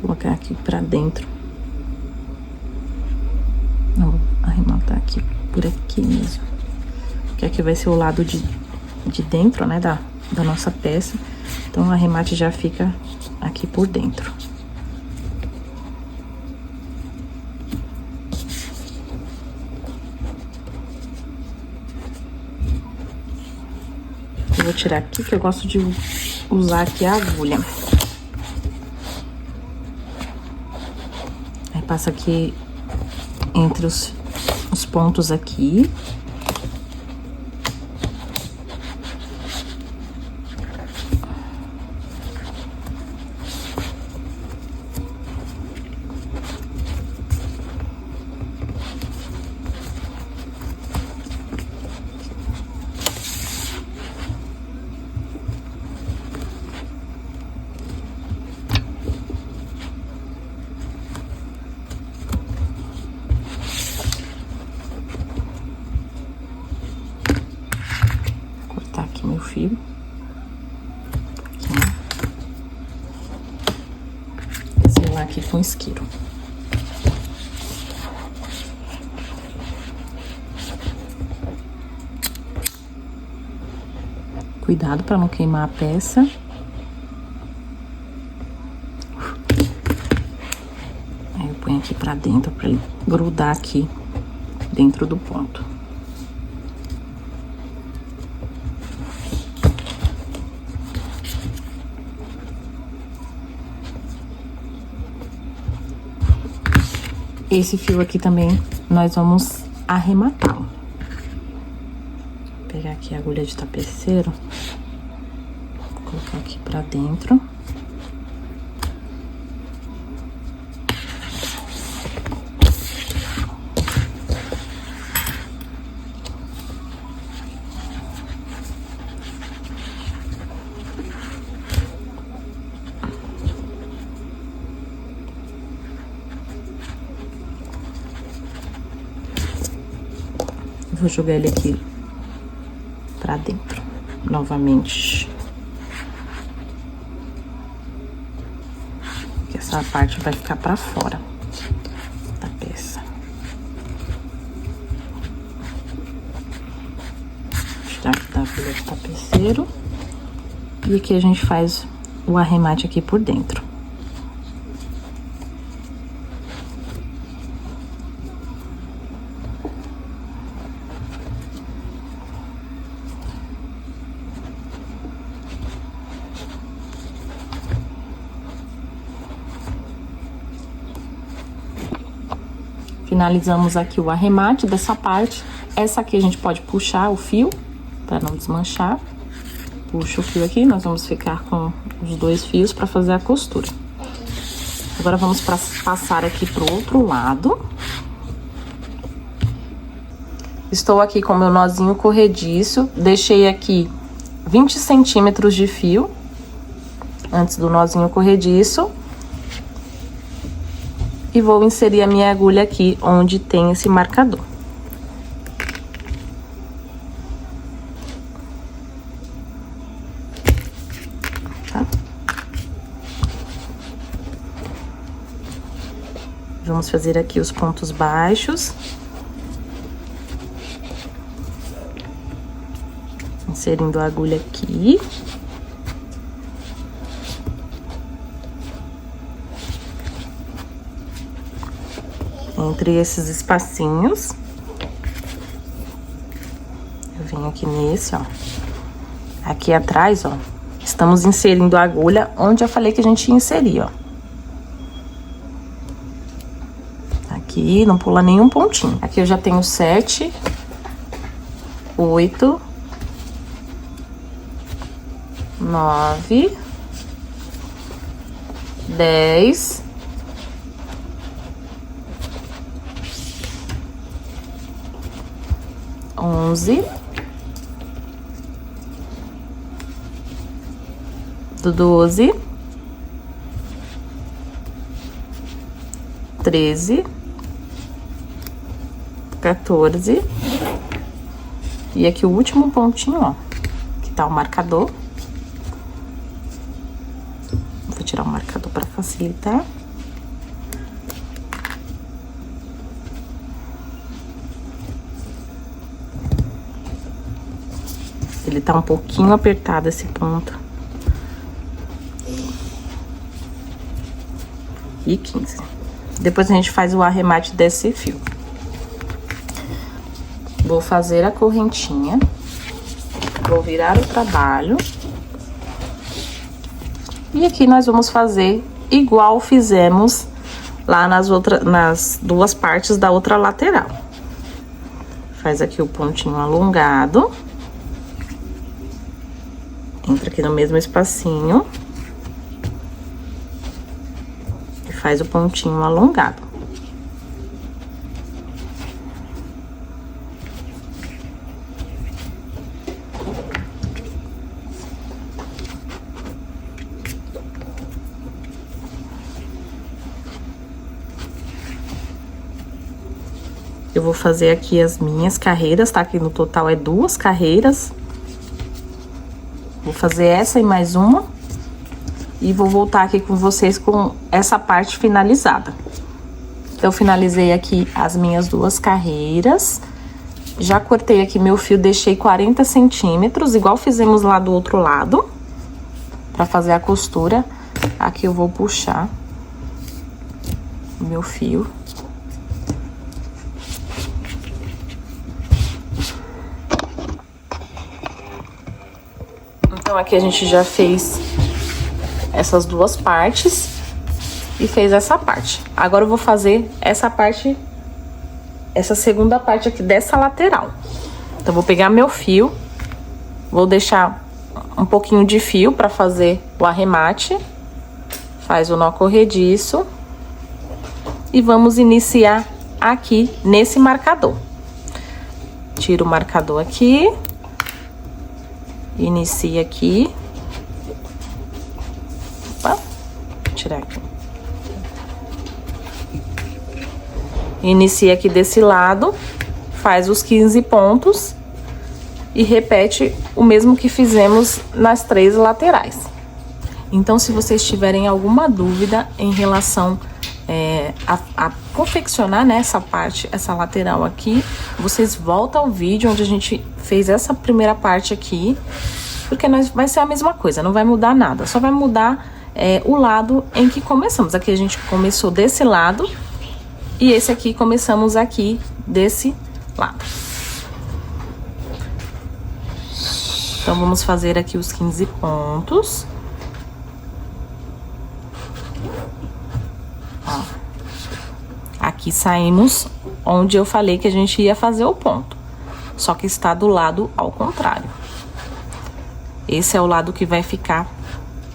Colocar aqui pra dentro. Não, vou arrematar aqui, por aqui mesmo. Que aqui vai ser o lado de dentro, né, da nossa peça. Então, o arremate já fica aqui por dentro. Eu vou tirar aqui, que eu gosto de usar aqui a agulha. Passa aqui entre os pontos aqui. Meu fio aqui, selar aqui com isqueiro. cuidado para não queimar a peça. Aí eu ponho aqui pra dentro pra ele grudar aqui dentro do ponto. Esse fio aqui também nós vamos arrematá-lo. Vou pegar aqui a agulha de tapeceiro, vou colocar aqui pra dentro. Vou jogar ele aqui pra dentro, novamente. Porque essa parte vai ficar pra fora da peça. Tirar aqui da agulha de tapeceiro. E aqui a gente faz o arremate aqui por dentro. Finalizamos aqui o arremate dessa parte. Essa aqui a gente pode puxar o fio para não desmanchar. Puxa o fio aqui, nós vamos ficar com os dois fios para fazer a costura. Agora vamos passar aqui pro outro lado. Estou aqui com meu nozinho corrediço, deixei aqui 20 centímetros de fio antes do nozinho corrediço. E vou inserir a minha agulha aqui, onde tem esse marcador. Tá? Vamos fazer aqui os pontos baixos. Inserindo a agulha aqui. Entre esses espacinhos. Eu venho aqui nesse, ó. Aqui atrás, ó. Estamos inserindo a agulha onde eu falei que a gente ia inserir, ó. Aqui, não pula nenhum pontinho. Aqui eu já tenho 7, 8, 9, 10... 11, 12, 13, 14, e aqui o último pontinho, ó, que tá o marcador. Vou tirar o marcador para facilitar. Ele tá um pouquinho apertado esse ponto. E 15. Depois a gente faz o arremate desse fio. Vou fazer a correntinha. Vou virar o trabalho. E aqui nós vamos fazer igual fizemos lá nas duas partes da outra lateral. Faz aqui o pontinho alongado. Entra aqui no mesmo espacinho. E faz o pontinho alongado. Eu vou fazer aqui as minhas carreiras, tá? Aqui no total é 2 carreiras. Vou fazer essa e mais uma. E vou voltar aqui com vocês com essa parte finalizada. Eu finalizei aqui as minhas 2 carreiras. Já cortei aqui meu fio, deixei 40 centímetros, igual fizemos lá do outro lado, pra fazer a costura. Aqui eu vou puxar o meu fio. Então, aqui a gente já fez essas duas partes e fez essa parte. Agora eu vou fazer essa parte, essa segunda parte aqui dessa lateral. Então, eu vou pegar meu fio, vou deixar um pouquinho de fio pra fazer o arremate. Faz o nó corrediço. E vamos iniciar aqui nesse marcador. Tira o marcador aqui. Inicia aqui. Opa, vou tirar aqui. Inicia aqui desse lado, faz os 15 pontos e repete o mesmo que fizemos nas 3 laterais. Então, se vocês tiverem alguma dúvida em relação a confeccionar, né, essa parte, essa lateral aqui, vocês voltam ao vídeo onde a gente fez essa primeira parte aqui, porque vai ser a mesma coisa, não vai mudar nada, só vai mudar o lado em que começamos. Aqui a gente começou desse lado e esse aqui começamos aqui desse lado. Então, vamos fazer aqui os 15 pontos. Ó. Aqui saímos onde eu falei que a gente ia fazer o ponto, só que está do lado ao contrário. Esse é o lado que vai ficar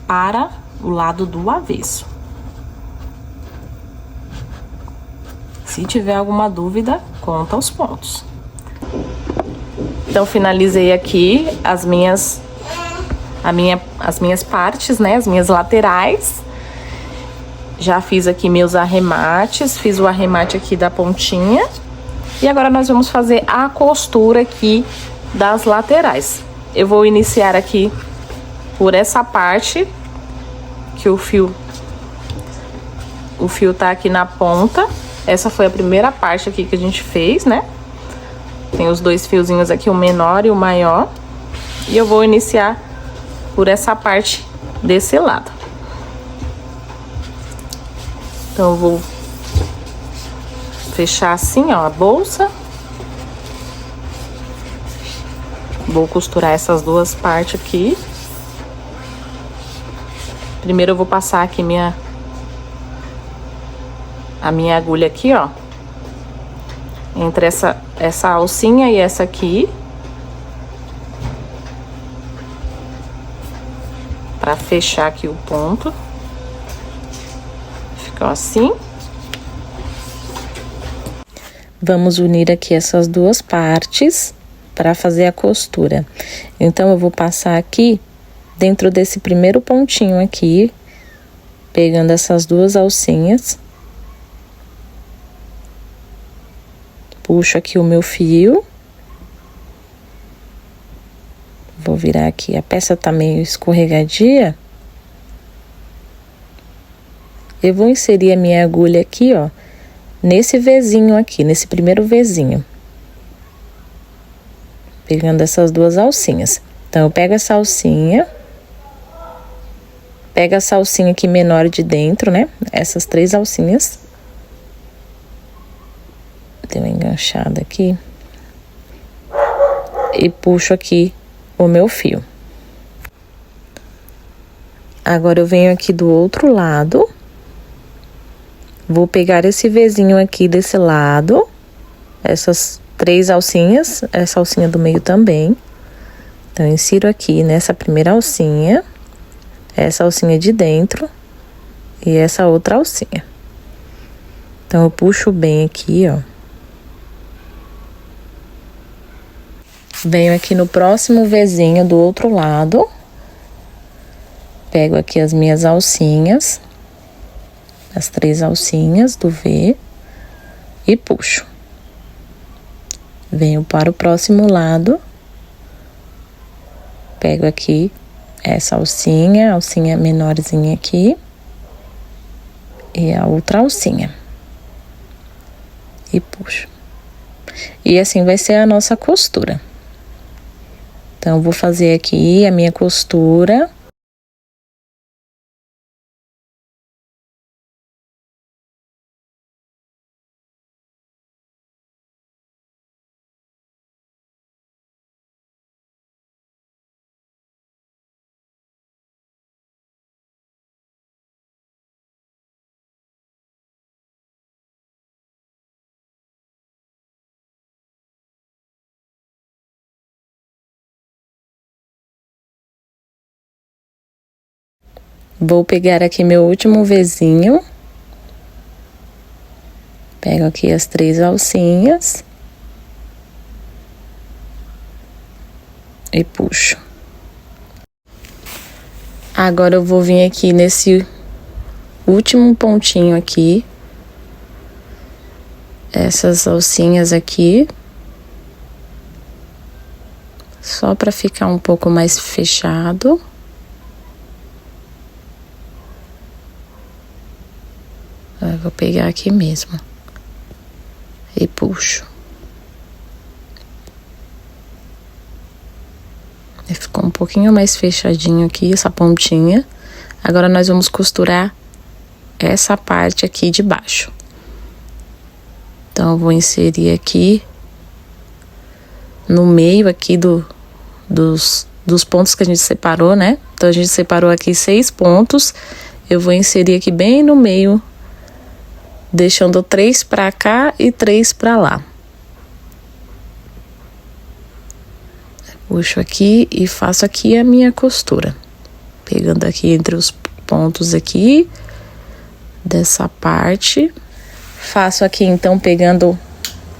para o lado do avesso. Se tiver alguma dúvida, conta os pontos. Então, finalizei aqui as minhas partes, né? As minhas laterais. Já fiz aqui meus arremates, fiz o arremate aqui da pontinha. E agora nós vamos fazer a costura aqui das laterais. Eu vou iniciar aqui por essa parte, que o fio tá aqui na ponta. Essa foi a primeira parte aqui que a gente fez, né? Tem os dois fiozinhos aqui, o menor e o maior. E eu vou iniciar por essa parte desse lado. Então, eu vou fechar assim, ó, a bolsa. Vou costurar essas duas partes aqui. Primeiro eu vou passar aqui a minha agulha aqui, ó. Entre essa alcinha e essa aqui. Pra fechar aqui o ponto. Ficou assim. Vamos unir aqui essas duas partes para fazer a costura. Então, eu vou passar aqui dentro desse primeiro pontinho aqui, pegando essas duas alcinhas. Puxo aqui o meu fio. Vou virar aqui. A peça tá meio escorregadia. Eu vou inserir a minha agulha aqui, ó, nesse Vzinho aqui, nesse primeiro Vzinho. Pegando essas duas alcinhas. Então, eu pego essa alcinha. Pego essa alcinha aqui menor de dentro, né? Essas 3 alcinhas. Dei uma enganchada aqui. E puxo aqui o meu fio. Agora, eu venho aqui do outro lado. Vou pegar esse Vzinho aqui desse lado, essas 3 alcinhas, essa alcinha do meio também. Então, eu insiro aqui nessa primeira alcinha, essa alcinha de dentro e essa outra alcinha. Então, eu puxo bem aqui, ó. Venho aqui no próximo Vzinho do outro lado, pego aqui as minhas alcinhas. As 3 alcinhas do V e puxo. Venho para o próximo lado. Pego aqui essa alcinha, alcinha menorzinha aqui. E a outra alcinha. E puxo. E assim vai ser a nossa costura. Então, vou fazer aqui a minha costura. Vou pegar aqui meu último Vzinho. Pego aqui as 3 alcinhas. E puxo. Agora eu vou vir aqui nesse último pontinho aqui. Essas alcinhas aqui. Só pra ficar um pouco mais fechado. Eu vou pegar aqui mesmo. E puxo. E ficou um pouquinho mais fechadinho aqui, essa pontinha. Agora nós vamos costurar essa parte aqui de baixo. Então, eu vou inserir aqui no meio aqui dos pontos que a gente separou, né? Então, a gente separou aqui 6 pontos. Eu vou inserir aqui bem no meio, deixando 3 pra cá e 3 pra lá. Puxo aqui e faço aqui a minha costura. Pegando aqui entre os pontos aqui, dessa parte. Faço aqui, então, pegando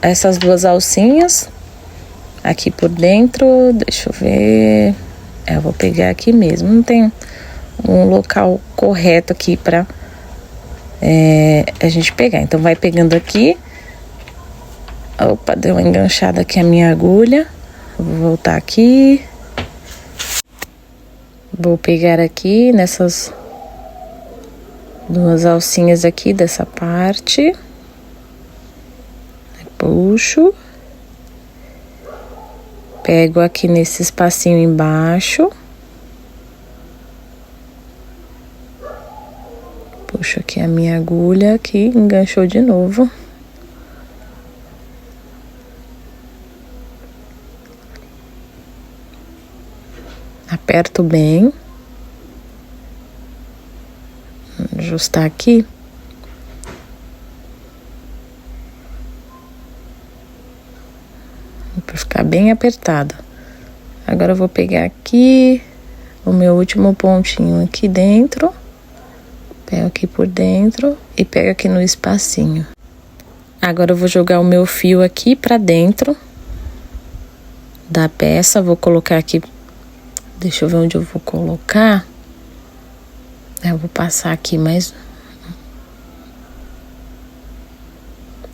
essas 2 alcinhas. Aqui por dentro, deixa eu ver. Eu vou pegar aqui mesmo, não tem um local correto aqui pra a gente pegar. Então, vai pegando aqui. Opa, deu uma enganchada aqui a minha agulha. Vou voltar aqui. Vou pegar aqui nessas 2 alcinhas aqui dessa parte. Puxo. Pego aqui nesse espacinho embaixo. Puxo aqui a minha agulha aqui, enganchou de novo. Aperto bem. Ajustar aqui. Para ficar bem apertado. Agora eu vou pegar aqui o meu último pontinho aqui dentro. Pego aqui por dentro e pego aqui no espacinho. Agora eu vou jogar o meu fio aqui pra dentro da peça. Vou colocar aqui. Deixa eu ver onde eu vou colocar. Eu vou passar aqui mais.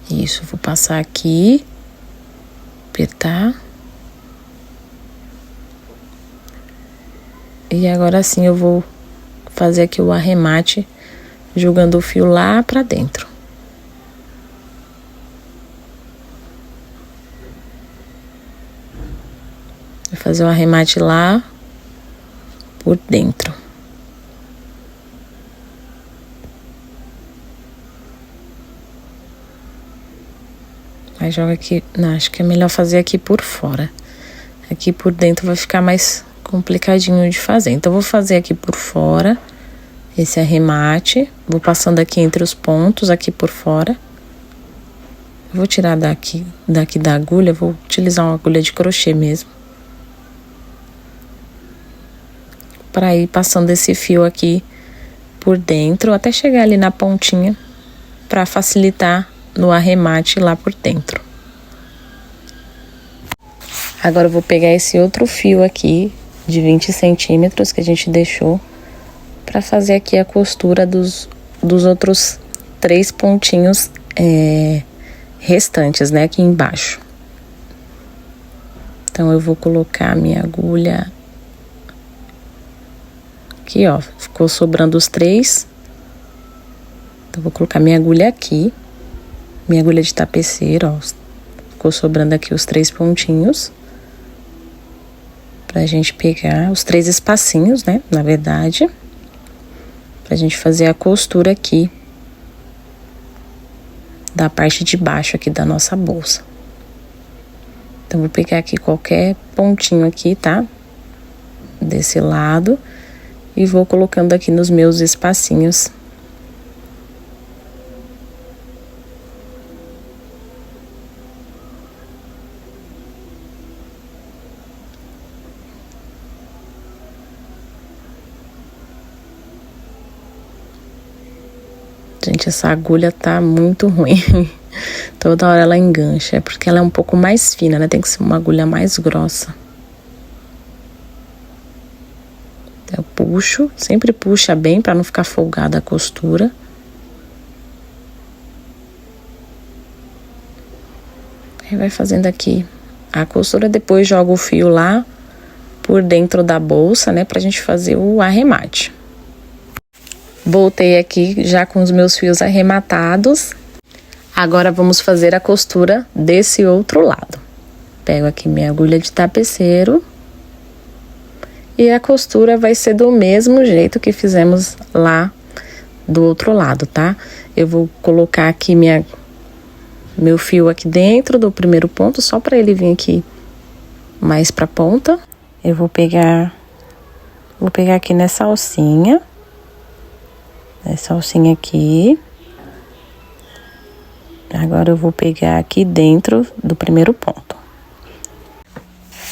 Isso, vou passar aqui. Apertar. E agora sim eu vou fazer aqui o arremate, jogando o fio lá pra dentro. Vou fazer o arremate lá por dentro. Aí joga aqui, não, acho que é melhor fazer aqui por fora. Aqui por dentro vai ficar mais complicadinho de fazer. Então, eu vou fazer aqui por fora esse arremate. Vou passando aqui entre os pontos, aqui por fora. Eu vou tirar daqui da agulha, vou utilizar uma agulha de crochê mesmo. Para ir passando esse fio aqui por dentro, até chegar ali na pontinha, para facilitar no arremate lá por dentro. Agora eu vou pegar esse outro fio aqui, de 20 centímetros, que a gente deixou, para fazer aqui a costura dos outros 3 pontinhos restantes, né, aqui embaixo. Então, eu vou colocar a minha agulha aqui, ó, ficou sobrando os 3. Então, vou colocar minha agulha aqui, minha agulha de tapeceiro, ó, ficou sobrando aqui os 3 pontinhos. Pra gente pegar os 3 espacinhos, né, na verdade. Pra gente fazer a costura aqui da parte de baixo aqui da nossa bolsa. Então, vou pegar aqui qualquer pontinho aqui, tá? Desse lado. E vou colocando aqui nos meus espacinhos. Gente, essa agulha tá muito ruim. Toda hora ela engancha. É porque ela é um pouco mais fina, né? Tem que ser uma agulha mais grossa. Eu puxo, sempre puxa bem pra não ficar folgada a costura. Aí vai fazendo aqui a costura, depois joga o fio lá por dentro da bolsa, né? Pra gente fazer o arremate. Voltei aqui já com os meus fios arrematados. Agora vamos fazer a costura desse outro lado. Pego aqui minha agulha de tapeceiro. E a costura vai ser do mesmo jeito que fizemos lá do outro lado, tá? Eu vou colocar aqui meu fio aqui dentro do primeiro ponto, só pra ele vir aqui mais pra ponta. Eu vou pegar aqui nessa alcinha. Essa alcinha aqui. Agora eu vou pegar aqui dentro do primeiro ponto.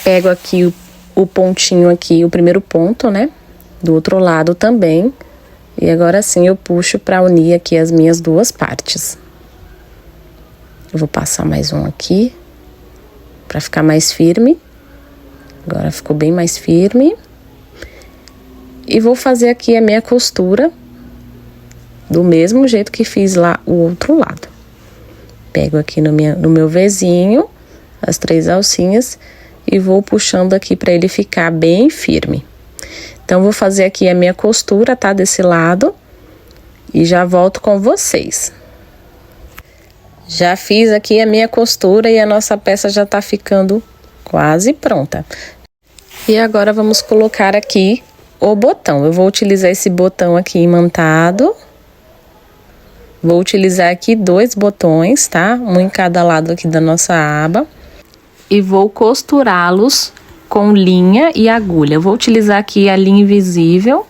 Pego aqui o pontinho aqui, o primeiro ponto, né? Do outro lado também. E agora sim eu puxo pra unir aqui as minhas duas partes. Eu vou passar mais um aqui, pra ficar mais firme. Agora ficou bem mais firme. E vou fazer aqui a minha costura do mesmo jeito que fiz lá o outro lado. Pego aqui no meu Vzinho, as 3 alcinhas, e vou puxando aqui pra ele ficar bem firme. Então, vou fazer aqui a minha costura, tá? Desse lado, e já volto com vocês. Já fiz aqui a minha costura e a nossa peça já tá ficando quase pronta. E agora, vamos colocar aqui o botão. Eu vou utilizar esse botão aqui imantado. Vou utilizar aqui 2 botões, tá? Um em cada lado aqui da nossa aba. E vou costurá-los com linha e agulha. Eu vou utilizar aqui a linha invisível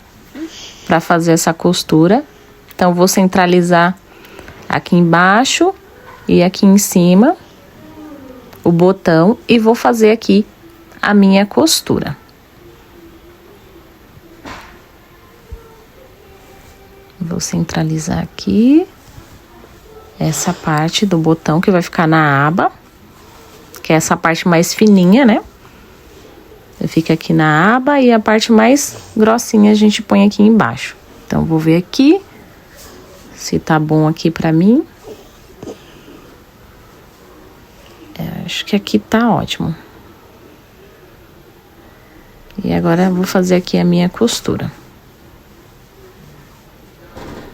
para fazer essa costura. Então, vou centralizar aqui embaixo e aqui em cima o botão e vou fazer aqui a minha costura. Vou centralizar aqui essa parte do botão que vai ficar na aba, que é essa parte mais fininha, né? Fica aqui na aba e a parte mais grossinha a gente põe aqui embaixo. Então, vou ver aqui se tá bom aqui pra mim. Acho que aqui tá ótimo. E agora eu vou fazer aqui a minha costura.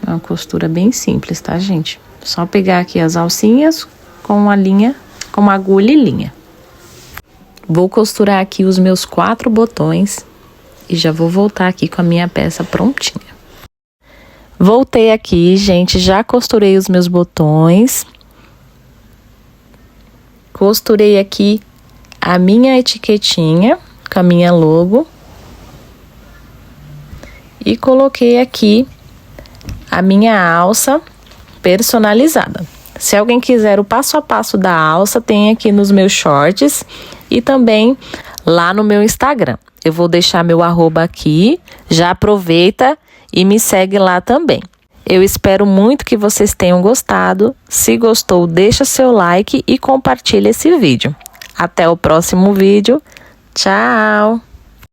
É uma costura bem simples, tá, gente? Só pegar aqui as alcinhas com a linha, com agulha e linha. Vou costurar aqui os meus 4 botões e já vou voltar aqui com a minha peça prontinha. Voltei aqui, gente, já costurei os meus botões. Costurei aqui a minha etiquetinha com a minha logo. E coloquei aqui a minha alça personalizada. Se alguém quiser o passo a passo da alça, tem aqui nos meus shorts e também lá no meu Instagram. Eu vou deixar meu arroba aqui, já aproveita e me segue lá também. Eu espero muito que vocês tenham gostado. Se gostou, deixa seu like e compartilha esse vídeo. Até o próximo vídeo. Tchau!